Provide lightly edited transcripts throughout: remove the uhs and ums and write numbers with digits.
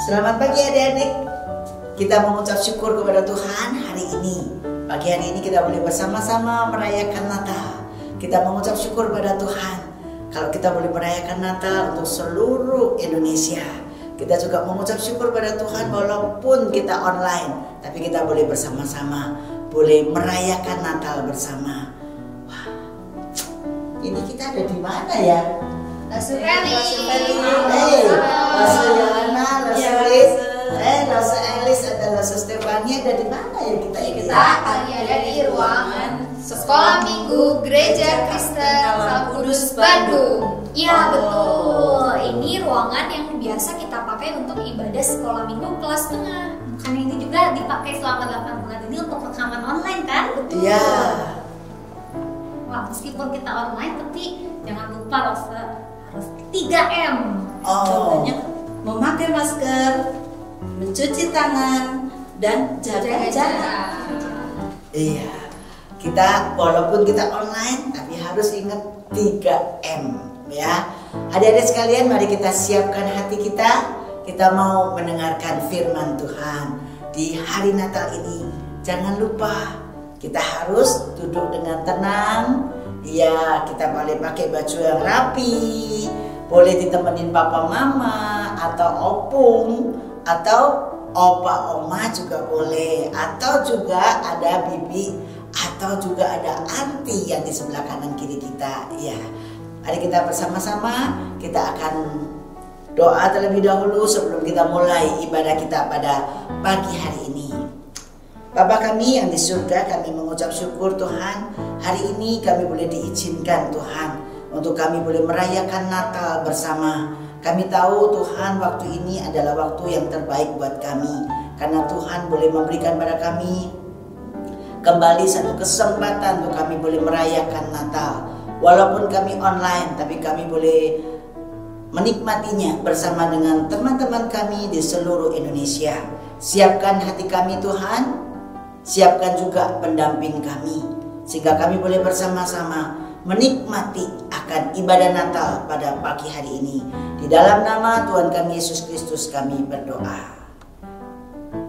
Selamat pagi adik-adik. Kita mengucap syukur kepada Tuhan hari ini. Pagi hari ini kita boleh bersama-sama merayakan Natal. Kita mengucap syukur pada Tuhan kalau kita boleh merayakan Natal untuk seluruh Indonesia. Kita juga mengucap syukur pada Tuhan walaupun kita online, tapi kita boleh bersama-sama, boleh merayakan Natal bersama. Wah, ini kita ada di mana ya? Lasu Eli, Lasu Yana, Lasu Elis, Lasu Elis ada Lasu Stefania, ada di mana ya kita ini? kita kali ada di ruangan Sekolah Minggu Gereja Kristen Alam Kudus Bandung. Ya betul, ini ruangan yang biasa kita pakai untuk ibadah sekolah minggu kelas tengah. Karena ini juga dipakai selama 8 bulan ini untuk rekaman online kan? Betul. Iya. Wah, meskipun kita online tapi jangan lupa loh, harus 3M. Contohnya memakai masker, mencuci tangan, dan jaga jarak. Iya. Kita walaupun kita online tapi harus ingat 3M ya. Adik-adik sekalian, mari kita siapkan hati kita. Kita mau mendengarkan firman Tuhan di hari Natal ini. Jangan lupa kita harus duduk dengan tenang. Ya, kita boleh pakai baju yang rapi, boleh ditemenin papa mama atau opung atau opa oma juga boleh, atau juga ada bibi atau juga ada anti yang di sebelah kanan kiri kita. Ya, mari kita bersama-sama kita akan doa terlebih dahulu sebelum kita mulai ibadah kita pada pagi hari ini. Bapa kami yang di surga, kami mengucap syukur Tuhan, hari ini kami boleh diizinkan Tuhan untuk kami boleh merayakan Natal bersama. Kami tahu Tuhan waktu ini adalah waktu yang terbaik buat kami, karena Tuhan boleh memberikan pada kami kembali satu kesempatan untuk kami boleh merayakan Natal. Walaupun kami online, tapi kami boleh menikmatinya bersama dengan teman-teman kami di seluruh Indonesia. Siapkan hati kami Tuhan, siapkan juga pendamping kami, sehingga kami boleh bersama-sama menikmati akan ibadah Natal pada pagi hari ini. Di dalam nama Tuhan kami Yesus Kristus kami berdoa.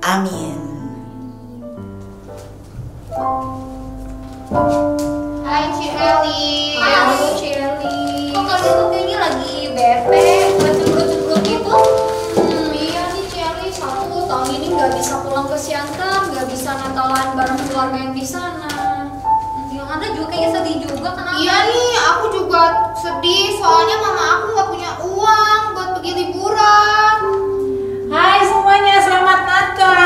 Amin. Hai Ci Eli. Halo Celi. Kok kalian tuh kayaknya lagi bete, cemberut-cemberut gitu? Iya nih Ci Eli, aku tahun ini nggak bisa pulang ke Siantar, nggak bisa Natalan bareng keluarga yang di sana. Yohana juga kayaknya sedih juga, kenapa? Iya nih, aku juga sedih soalnya mama aku nggak punya uang buat pergi liburan. Hai semuanya, selamat Natal.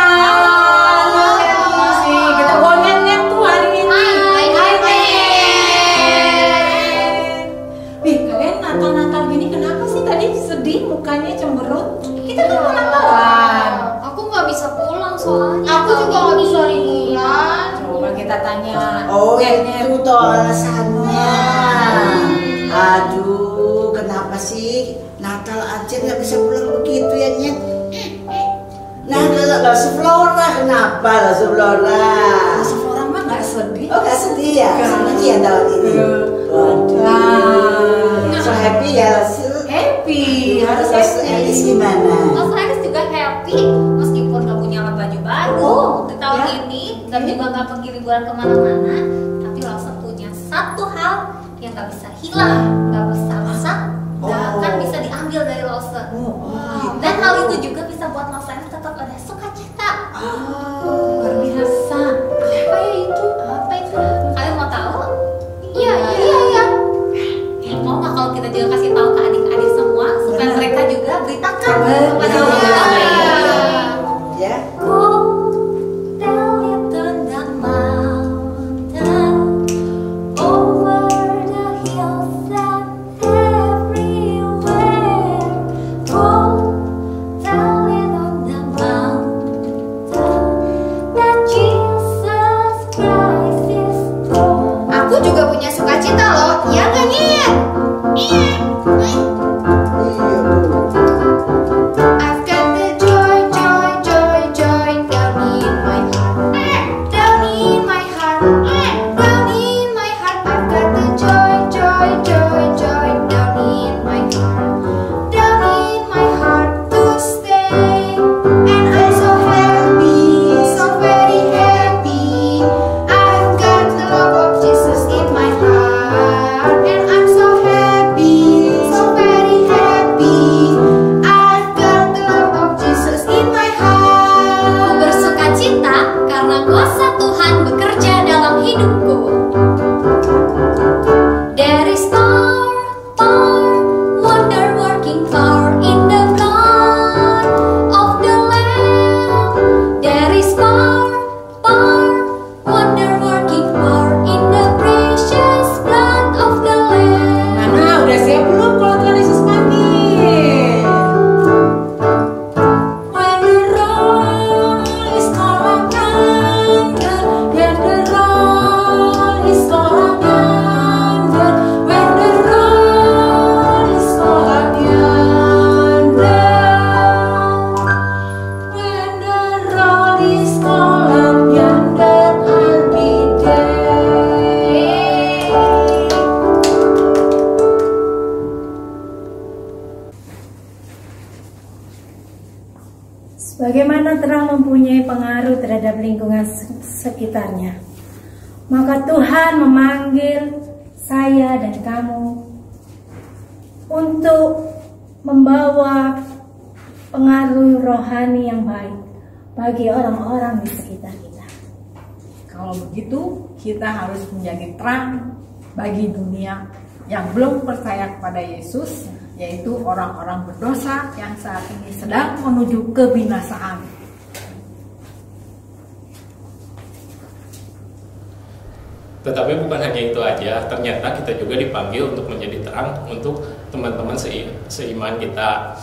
Kita bongen tuh hari ini. Wih, kalian Natal-Natal gini kenapa sih tadi sedih mukanya cemberut? Kita kan mau Natalan. Aku nggak bisa pulang soalnya. Aku tahun juga nggak ini. bisa liburan. Coba kita tanya. Oh, itu toh alasannya. Aduh, kenapa sih Natal aja nggak bisa pulang begitu ya Nyet? Nah, kalau Lasu Flora kenapa Lasu Flora? Seorang mah nggak sedih. Oh, gak sedih ya? Senang ya tahun ini? Waduh, Nah. so happy ya Lasu. Happy, harus Lasu Elis happy. gimana? Mas Elis juga happy meskipun gak punya baju baru di tahun ya. ini dan juga gak pergi liburan kemana-mana, tapi langsung punya satu hal yang gak bisa hilang, gak bisa rusak, gak akan bisa diambil dari Lause. Dan hal itu juga bisa buat Mas Elis tetap ada sukacita. Luar biasa. Apa ya itu? Apa itu? Kalian mau tahu? Iya. Mau nggak kalau kita juga kasih tahu ke adik-adik semua supaya mereka juga beritakan kepada orang-orang? Ya. Go tell it on the mountain, over the hills and everywhere. Go tell it on the mountain that Jesus Christ is born. Aku juga punya sukacita loh, ya nggak Nyet? Iya. Iya, Bu. Bagaimana terang mempunyai pengaruh terhadap lingkungan sekitarnya. Maka Tuhan memanggil saya dan kamu untuk membawa pengaruh rohani yang baik bagi orang-orang di sekitar kita. Kalau begitu, kita harus menjadi terang bagi dunia yang belum percaya kepada Yesus, yaitu orang-orang berdosa yang saat ini sedang menuju kebinasaan. Tetapi bukan hanya itu aja, ternyata kita juga dipanggil untuk menjadi terang untuk teman-teman seiman kita.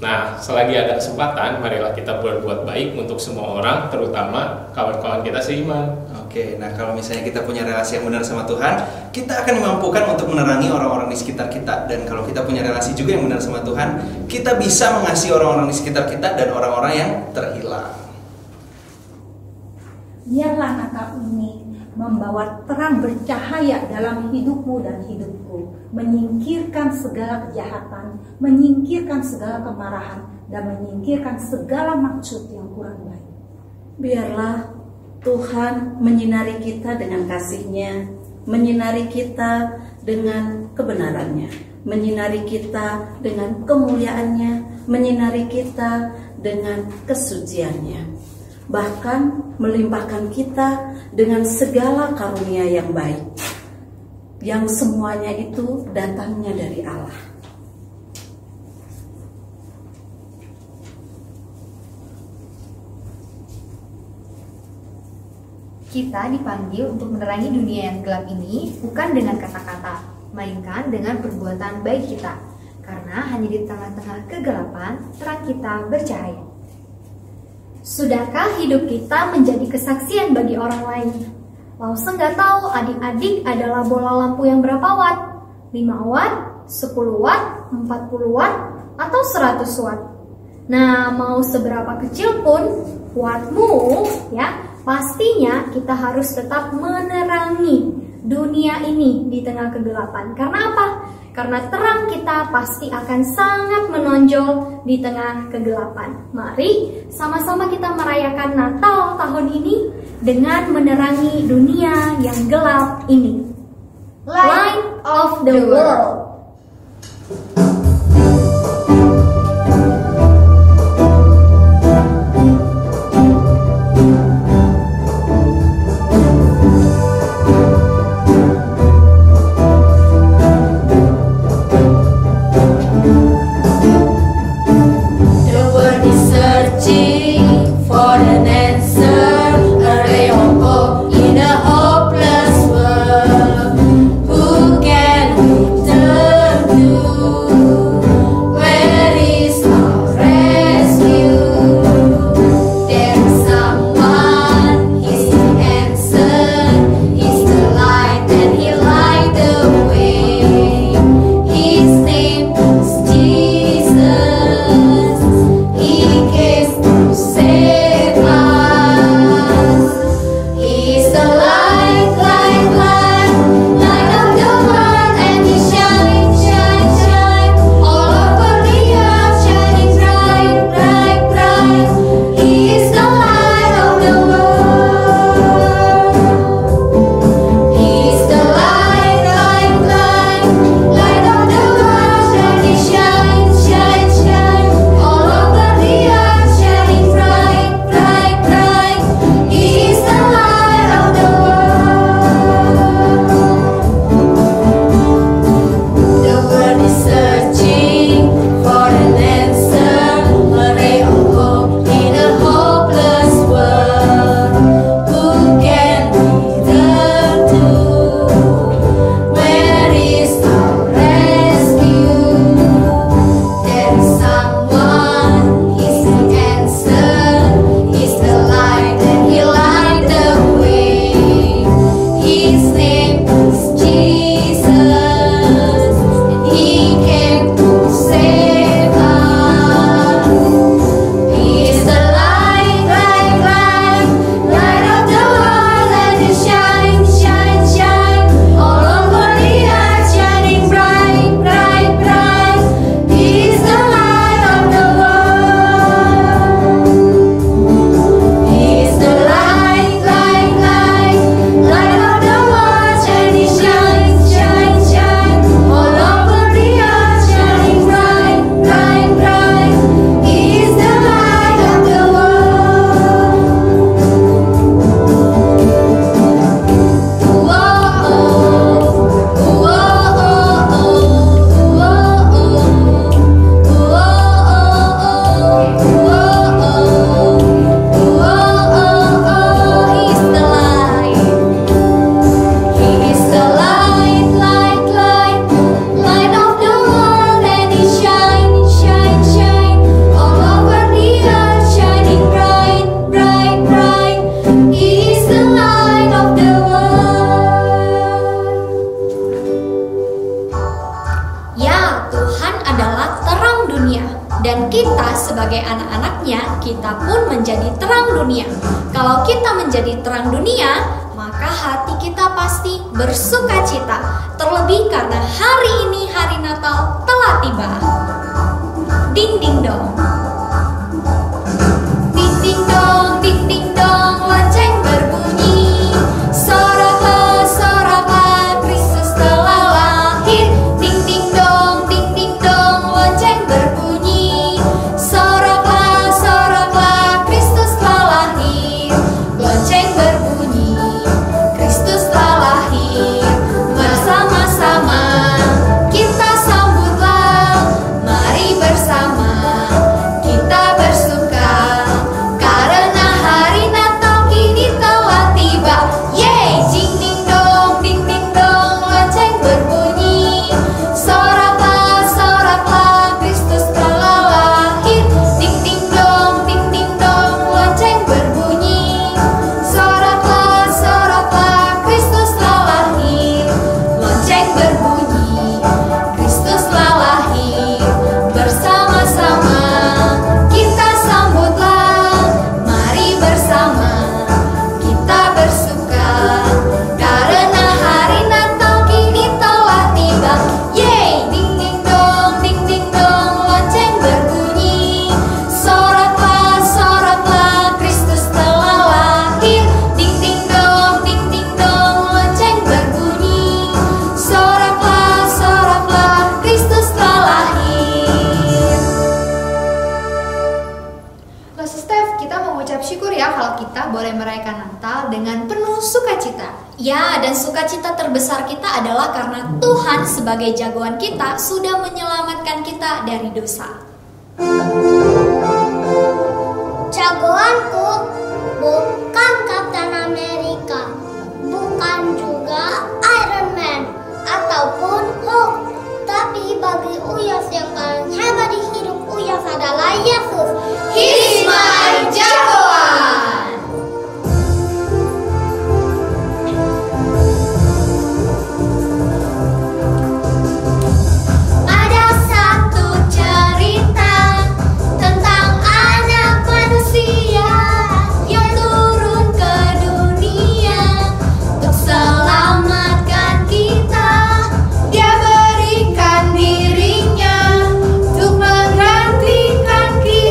Nah, selagi ada kesempatan, marilah kita berbuat baik untuk semua orang, terutama kawan-kawan kita seiman. Oke, nah kalau misalnya kita punya relasi yang benar sama Tuhan, kita akan dimampukan untuk menerangi orang-orang di sekitar kita. Dan kalau kita punya relasi juga yang benar sama Tuhan, kita bisa mengasihi orang-orang di sekitar kita dan orang-orang yang terhilang. Biarlah Natal ini membawa terang bercahaya dalam hidupmu dan hidupku, menyingkirkan segala kejahatan, menyingkirkan segala kemarahan, dan menyingkirkan segala maksud yang kurang baik. Biarlah Tuhan menyinari kita dengan kasih-Nya, menyinari kita dengan kebenarannya, menyinari kita dengan kemuliaannya, menyinari kita dengan kesuciannya, bahkan melimpahkan kita dengan segala karunia yang baik, yang semuanya itu datangnya dari Allah. Kita dipanggil untuk menerangi dunia yang gelap ini bukan dengan kata-kata, melainkan dengan perbuatan baik kita. Karena hanya di tengah-tengah kegelapan, terang kita bercahaya. Sudahkah hidup kita menjadi kesaksian bagi orang lain? Lause nggak tahu adik-adik adalah bola lampu yang berapa watt? 5 watt, 10 watt, 40 watt, atau 100 watt? Nah, mau seberapa kecil pun wattmu, ya, pastinya kita harus tetap menerangi dunia ini di tengah kegelapan. Karena apa? Karena terang kita pasti akan sangat menonjol di tengah kegelapan. Mari sama-sama kita merayakan Natal tahun ini dengan menerangi dunia yang gelap ini. Light of the world. Who can return? adalah terang dunia. Dan kita sebagai anak-anaknya, kita pun menjadi terang dunia. Kalau kita menjadi terang dunia, maka hati kita pasti bersuka cita. Terlebih karena hari ini hari Natal telah tiba. Ding ding dong. Ding ding dong, ding ding dong, lonceng berbunyi. Soraklah, soraklah, Kristus telah lahir. Ding ding dong, lonceng berbunyi. Soraklah, soraklah, Kristus telah lahir. Lonceng berbunyi, Kristus telah lahir. Bersama-sama kita sambutlah, mari bersama kita bersuka, karena hari Natal kini telah tiba. Yeay, ding ding dong, lonceng berbunyi. Soraklah, soraklah, Kristus telah lahir. Ding ding dong, lonceng berbunyi. Soraklah, soraklah, Kristus telah lahir. Lonceng berbunyi, Kristus telah lahir. Bersama-sama kita sambutlah, mari bersama kita bersuka, karena hari Natal kini telah tiba. Yeay, ding ding dong, lonceng berbunyi. Soraklah, soraklah, Kristus telah lahir. Ding ding dong, lonceng berbunyi. Soraklah, soraklah, Kristus telah lahir. Loh Steph, kita mau ucap syukur ya kalau kita boleh merayakan Natal dengan penuh sukacita. Ya, dan sukacita terbesar kita adalah karena Tuhan sebagai jagoan kita sudah menyelamatkan kita dari dosa. Jagoanku bukan Kapten Amerika, bukan juga Iron Man ataupun Hulk, tapi bagi Uyas yang paling hebat di hidup Uyas adalah Yesus. He's my jagoan. Ada satu cerita tentang anak manusia yang turun ke dunia untuk selamatkan kita. Dia berikan dirinya untuk menggantikan kita.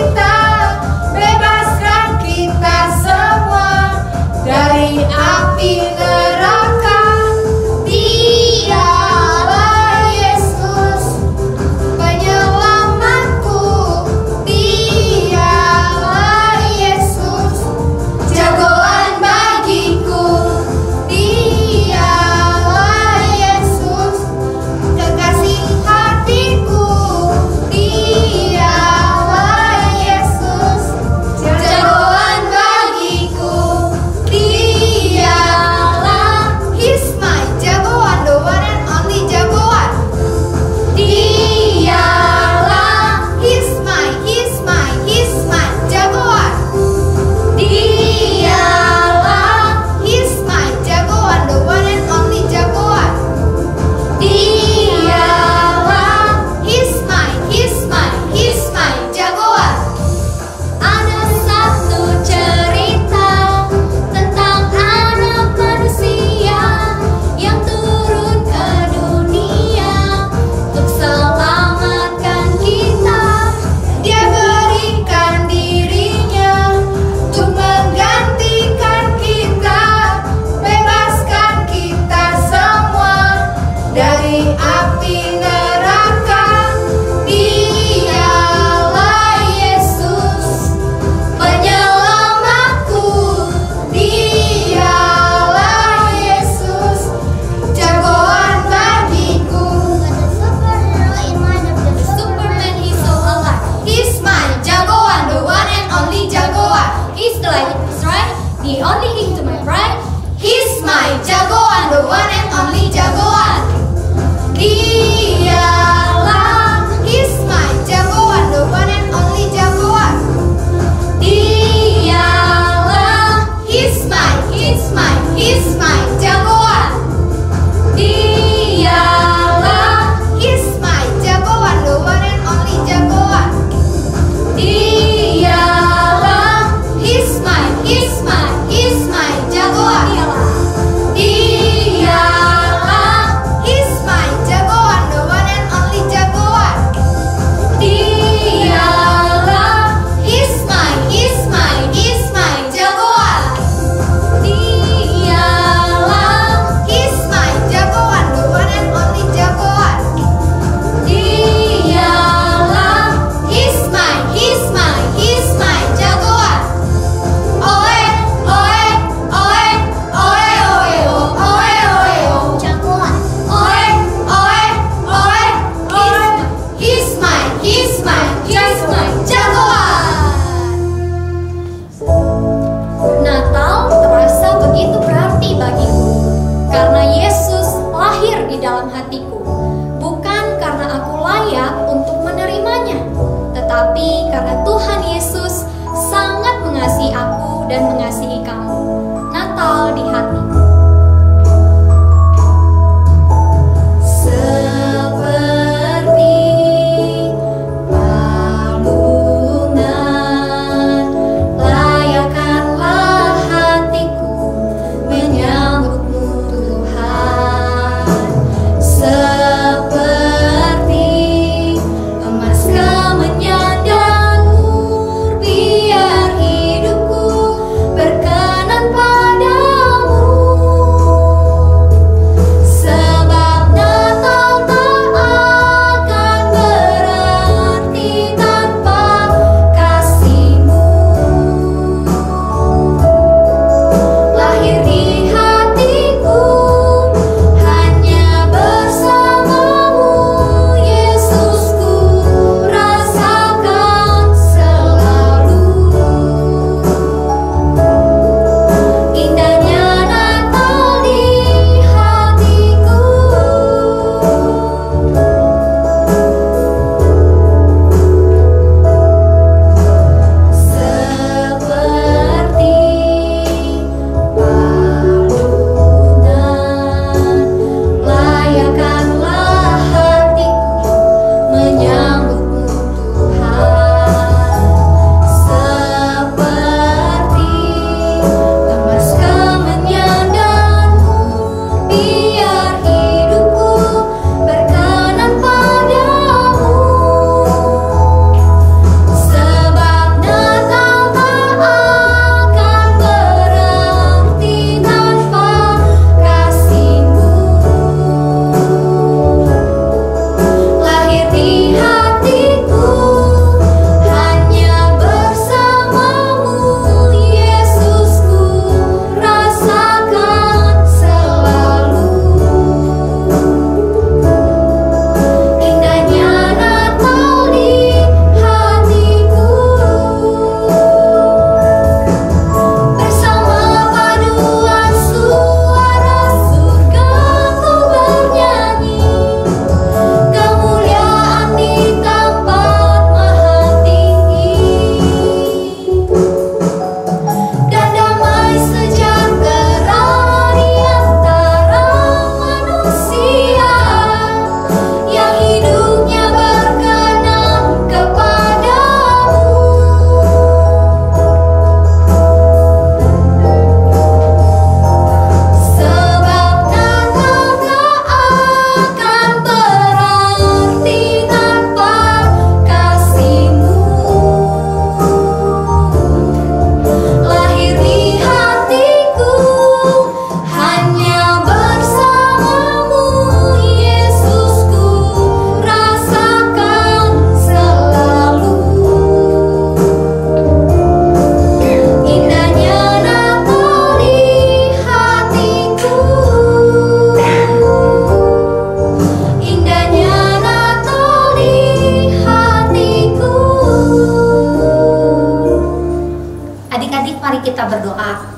berdoa.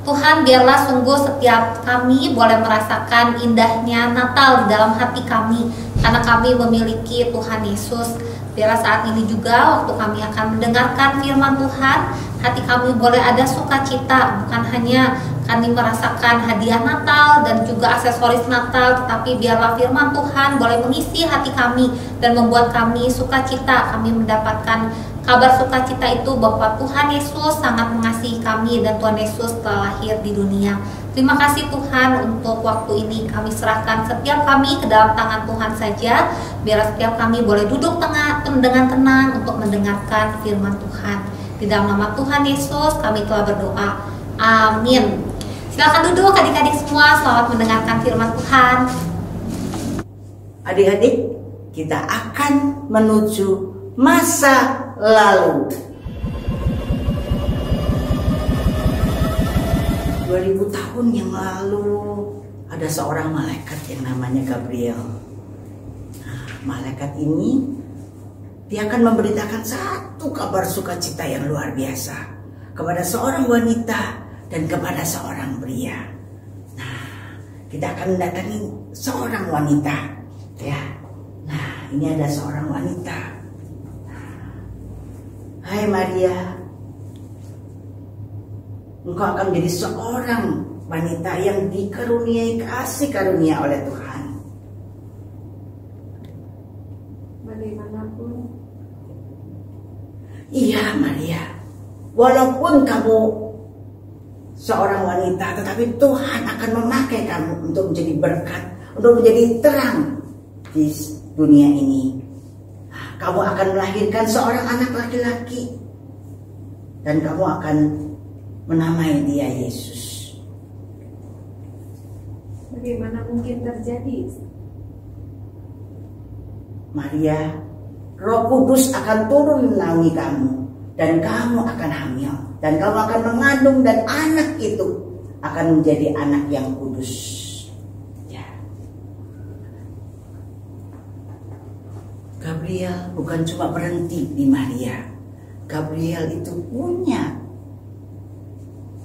Tuhan, biarlah sungguh setiap kami boleh merasakan indahnya Natal di dalam hati kami, karena kami memiliki Tuhan Yesus. Biarlah saat ini juga waktu kami akan mendengarkan firman Tuhan, hati kami boleh ada sukacita, bukan hanya kami merasakan hadiah Natal dan juga aksesoris Natal, tetapi biarlah firman Tuhan boleh mengisi hati kami dan membuat kami sukacita. Kami mendapatkan kabar sukacita itu bahwa Tuhan Yesus sangat mengasihi kami dan Tuhan Yesus telah lahir di dunia. Terima kasih Tuhan untuk waktu ini. Kami serahkan setiap kami ke dalam tangan Tuhan saja. Biar setiap kami boleh duduk dengan tenang untuk mendengarkan firman Tuhan. Di dalam nama Tuhan Yesus kami telah berdoa. Amin. Silakan duduk adik-adik semua. Selamat mendengarkan firman Tuhan. Adik-adik, kita akan menuju masa lalu. 2000 tahun yang lalu ada seorang malaikat yang namanya Gabriel. Nah, malaikat ini dia akan memberitakan satu kabar sukacita yang luar biasa kepada seorang wanita dan kepada seorang pria. Nah, kita akan mendatangi seorang wanita, ya. Nah, ini ada seorang wanita. Hai Maria, engkau akan menjadi seorang wanita yang dikaruniai kasih karunia oleh Tuhan. Bagaimanapun. Iya Maria, walaupun kamu seorang wanita, tetapi Tuhan akan memakai kamu untuk menjadi berkat, untuk menjadi terang di dunia ini. Kamu akan melahirkan seorang anak laki-laki dan kamu akan menamai dia Yesus. Bagaimana mungkin terjadi? Maria, Roh Kudus akan turun menaungi kamu dan kamu akan hamil dan kamu akan mengandung dan anak itu akan menjadi anak yang kudus. Ya. Gabriel bukan cuma berhenti di Maria. Gabriel itu punya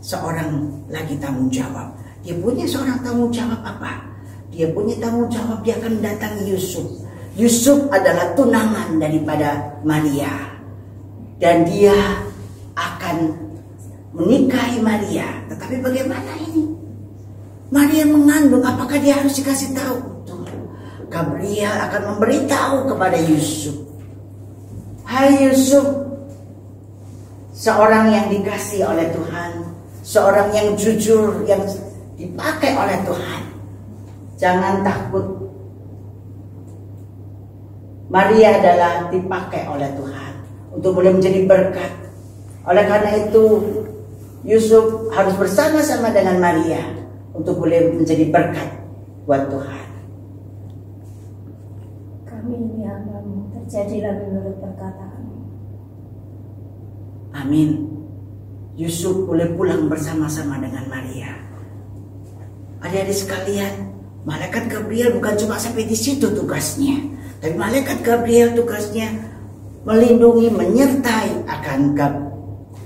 seorang lagi tanggung jawab. Dia punya seorang tanggung jawab apa? Dia punya tanggung jawab dia akan mendatangi Yusuf. Yusuf adalah tunangan daripada Maria. Dan dia akan menikahi Maria. Tetapi bagaimana ini? Maria mengandung, apakah dia harus dikasih tahu? Gabriel akan memberitahu kepada Yusuf. Hai Yusuf, seorang yang dikasih oleh Tuhan, seorang yang jujur, yang dipakai oleh Tuhan. Jangan takut. Maria adalah dipakai oleh Tuhan untuk boleh menjadi berkat. Oleh karena itu, Yusuf harus bersama-sama dengan Maria untuk boleh menjadi berkat buat Tuhan. Kami akan terjadilah menurut perkataan. Amin. Yusuf boleh pulang bersama-sama dengan Maria. Adik-adik sekalian, malaikat Gabriel bukan cuma sampai di situ tugasnya, tapi malaikat Gabriel tugasnya melindungi, menyertai akan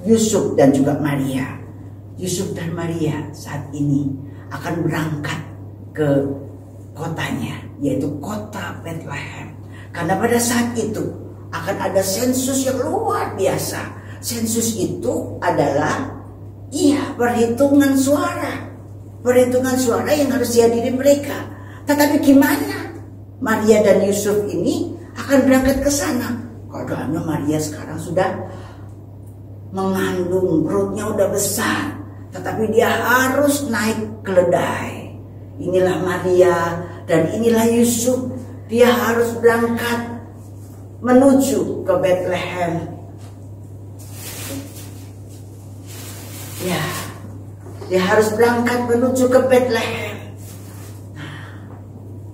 Yusuf dan juga Maria. Yusuf dan Maria saat ini akan berangkat ke kotanya, yaitu kota Bethlehem. Karena pada saat itu akan ada sensus yang luar biasa. Sensus itu adalah perhitungan suara. Perhitungan suara yang harus dihadiri mereka. Tetapi gimana Maria dan Yusuf ini akan berangkat ke sana? Keadaannya Maria sekarang sudah mengandung, perutnya udah besar, tetapi dia harus naik keledai. Inilah Maria dan inilah Yusuf. Dia harus berangkat menuju ke Bethlehem. Ya, dia harus berangkat menuju ke Bethlehem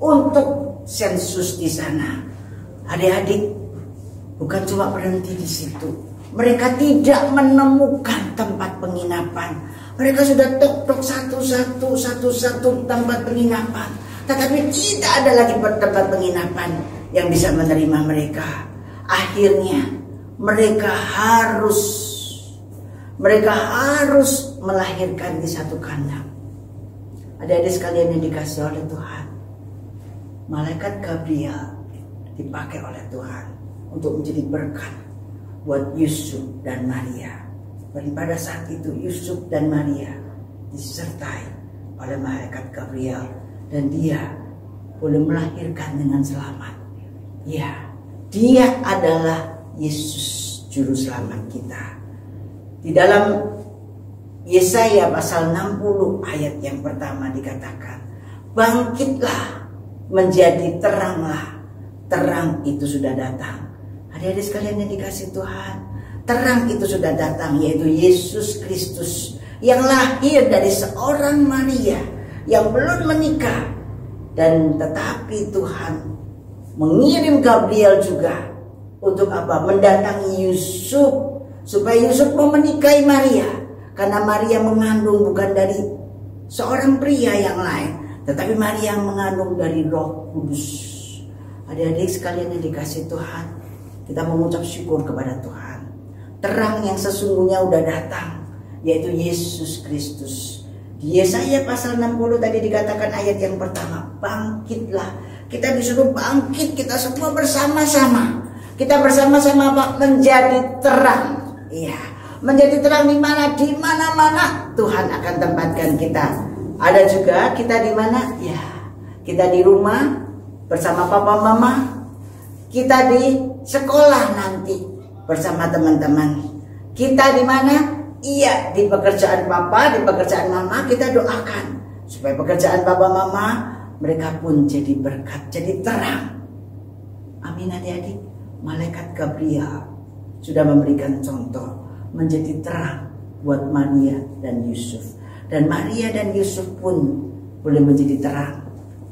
untuk sensus di sana. Adik-adik, bukan cuma berhenti di situ. Mereka tidak menemukan tempat penginapan. Mereka sudah tok-tok satu-satu tempat penginapan. Tetapi tidak ada lagi tempat penginapan yang bisa menerima mereka. Akhirnya mereka harus Mereka harus melahirkan di satu kandang. Adik-adik sekalian yang dikasih oleh Tuhan, malaikat Gabriel dipakai oleh Tuhan untuk menjadi berkat buat Yusuf dan Maria. Dan pada saat itu Yusuf dan Maria disertai oleh malaikat Gabriel dan dia boleh melahirkan dengan selamat. Ya, dia adalah Yesus juru selamat kita. Di dalam Yesaya pasal 60 ayat yang pertama dikatakan, bangkitlah menjadi teranglah, terang itu sudah datang. Adik-adik sekalian yang dikasih Tuhan, terang itu sudah datang, yaitu Yesus Kristus yang lahir dari seorang Maria yang belum menikah. Dan tetapi Tuhan mengirim Gabriel juga untuk apa? Mendatangi Yusuf supaya Yusuf mau menikahi Maria, karena Maria mengandung bukan dari seorang pria yang lain, tetapi Maria mengandung dari Roh Kudus. Adik-adik sekalian yang dikasih Tuhan, kita mengucap syukur kepada Tuhan. Terang yang sesungguhnya udah datang, yaitu Yesus Kristus. Di Yesaya pasal 60 tadi dikatakan ayat yang pertama, bangkitlah. Kita disuruh bangkit, kita semua bersama-sama. Kita bersama-sama menjadi terang. Iya, menjadi terang di mana? Di mana-mana Tuhan akan tempatkan kita. Ada juga kita di mana? Ya, kita di rumah bersama papa mama. Kita di sekolah nanti bersama teman-teman. Kita di mana? Iya, di pekerjaan papa, di pekerjaan mama. Kita doakan supaya pekerjaan papa mama mereka pun jadi berkat, jadi terang. Amin adik-adik. Malaikat Gabriel sudah memberikan contoh menjadi terang buat Maria dan Yusuf. Dan Maria dan Yusuf pun boleh menjadi terang.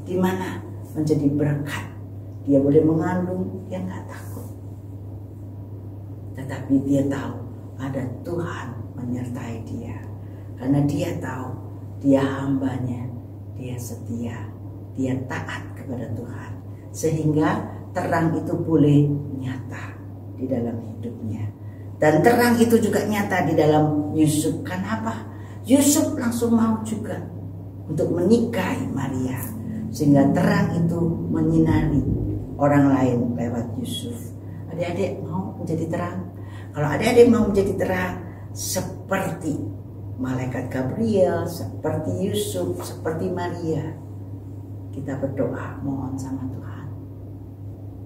Di mana? Menjadi berkat. Dia boleh mengandung, dia nggak takut. Tetapi dia tahu ada Tuhan menyertai dia. Karena dia tahu dia hambanya, dia setia, dia taat kepada Tuhan. Sehingga terang itu boleh nyata di dalam hidupnya. Dan terang itu juga nyata di dalam Yusuf. Kenapa? Yusuf langsung mau juga untuk menikahi Maria. Sehingga terang itu menyinari orang lain lewat Yusuf. Adik-adik mau menjadi terang? Kalau adik-adik mau menjadi terang seperti malaikat Gabriel, seperti Yusuf, seperti Maria, kita berdoa mohon sama Tuhan.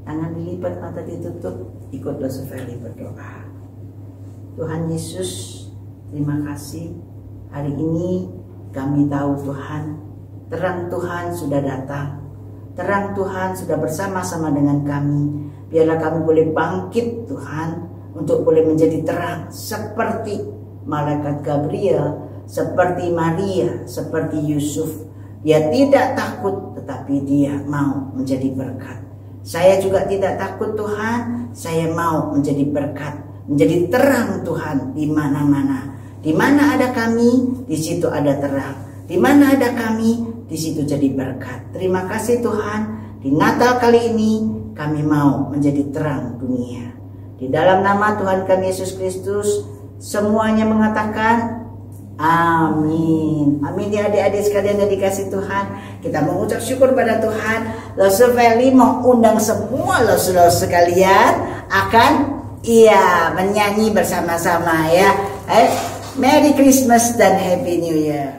Tangan dilipat, mata ditutup, ikutlah Sofeli berdoa. Tuhan Yesus, terima kasih. Hari ini kami tahu Tuhan, terang Tuhan sudah datang. Terang Tuhan sudah bersama-sama dengan kami. Biarlah kami boleh bangkit Tuhan, untuk boleh menjadi terang seperti malaikat Gabriel, seperti Maria, seperti Yusuf. Dia tidak takut, tetapi dia mau menjadi berkat. Saya juga tidak takut Tuhan, saya mau menjadi berkat, menjadi terang Tuhan di mana-mana. Di mana ada kami, di situ ada terang. Di mana ada kami, di situ jadi berkat. Terima kasih Tuhan, di Natal kali ini kami mau menjadi terang dunia. Di dalam nama Tuhan kami Yesus Kristus, semuanya mengatakan amin. Amin ya adik-adik sekalian yang dikasih Tuhan. Kita mengucap syukur pada Tuhan. Lose Valley mau undang semua lose sekalian akan menyanyi bersama-sama ya. Merry Christmas dan Happy New Year.